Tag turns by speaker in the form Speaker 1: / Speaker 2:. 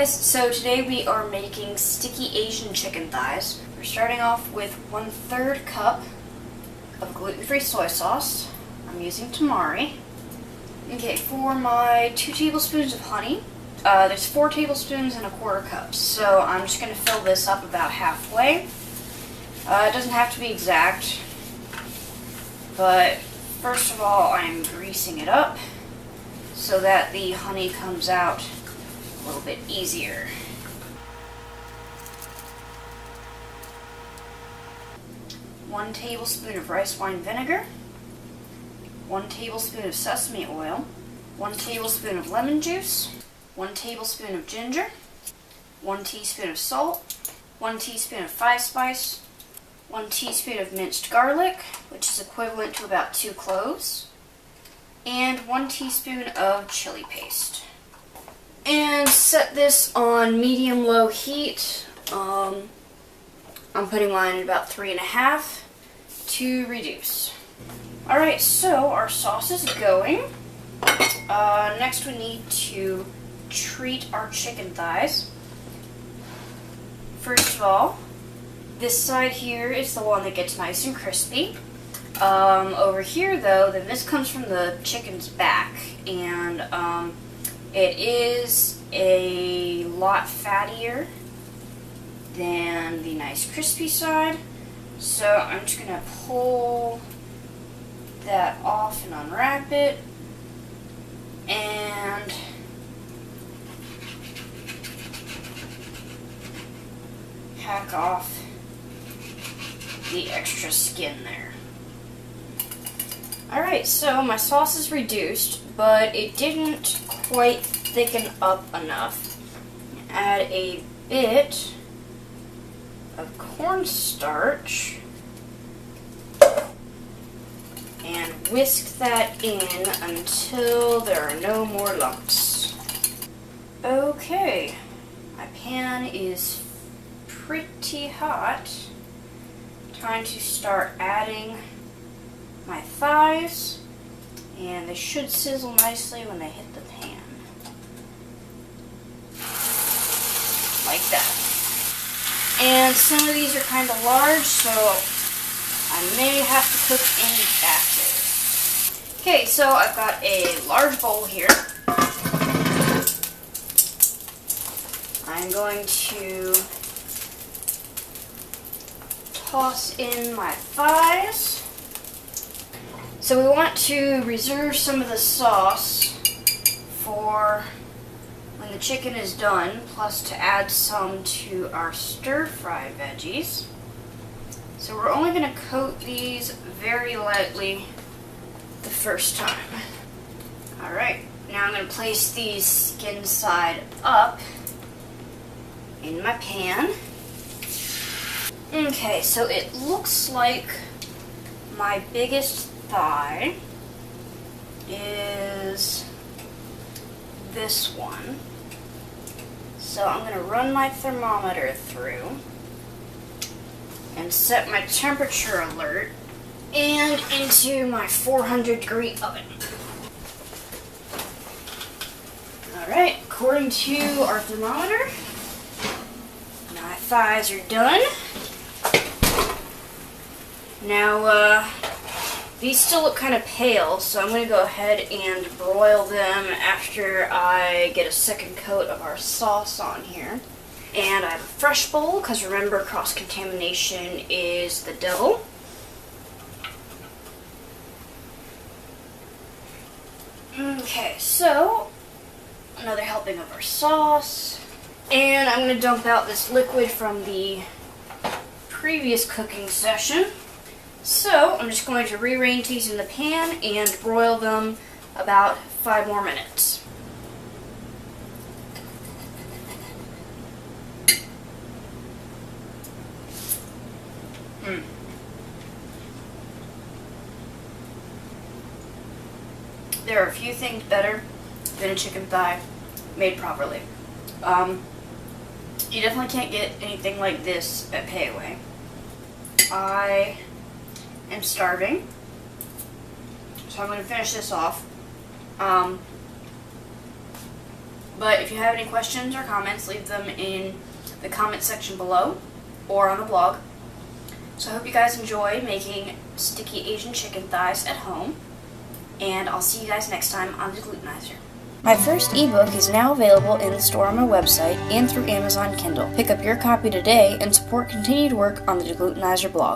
Speaker 1: guys, so today we are making sticky Asian chicken thighs. We're starting off with 1/3 cup of gluten-free soy sauce. I'm using tamari. Okay, for my 2 tablespoons of honey, there's 4 tablespoons and 1/4 cups. So I'm just going to fill this up about halfway. It doesn't have to be exact, but first of all I'm greasing it up so that the honey comes out a little bit easier. One tablespoon of rice wine vinegar, 1 tablespoon of sesame oil, 1 tablespoon of lemon juice, 1 tablespoon of ginger, 1 teaspoon of salt, 1 teaspoon of 5-spice, 1 teaspoon of minced garlic, which is equivalent to about 2 cloves, and 1 teaspoon of chili paste. And set this on medium-low heat. I'm putting mine at about 3.5 to reduce. Alright, so our sauce is going. Next we need to treat our chicken thighs. First of all, this side here is the one that gets nice and crispy. Over here though, then this comes from the chicken's back, and it is a lot fattier than the nice crispy side. So I'm just going to pull that off and unwrap it, and hack off the extra skin there. Alright, so my sauce is reduced, but it didn't quite thicken up enough. Add a bit of cornstarch and whisk that in until there are no more lumps. Okay, my pan is pretty hot. Time to start adding my thighs, and they should sizzle nicely when they hit the pan. Like that. And some of these are kind of large, so I may have to cook in batches. Okay, so I've got a large bowl here. I'm going to toss in my thighs. So we want to reserve some of the sauce for when the chicken is done, plus to add some to our stir-fry veggies. So we're only going to coat these very lightly the first time. Alright, now I'm going to place these skin side up in my pan. Okay, so it looks like my biggest thigh is this one. So I'm going to run my thermometer through and set my temperature alert and into my 400-degree oven. Alright, according to our thermometer, my thighs are done. Now, these still look kind of pale, so I'm going to go ahead and broil them after I get a second coat of our sauce on here. And I have a fresh bowl, because remember, cross-contamination is the devil. Okay, so another helping of our sauce. And I'm going to dump out this liquid from the previous cooking session. So I'm just going to rearrange these in the pan and broil them about 5 more minutes. There are a few things better than a chicken thigh made properly. You definitely can't get anything like this at Pay-Away. I am starving, so I'm going to finish this off. But if you have any questions or comments, leave them in the comment section below or on the blog. So I hope you guys enjoy making sticky Asian chicken thighs at home, and I'll see you guys next time on Deglutenizer. My first ebook is now available in the store on my website and through Amazon Kindle. Pick up your copy today and support continued work on the Deglutenizer blog.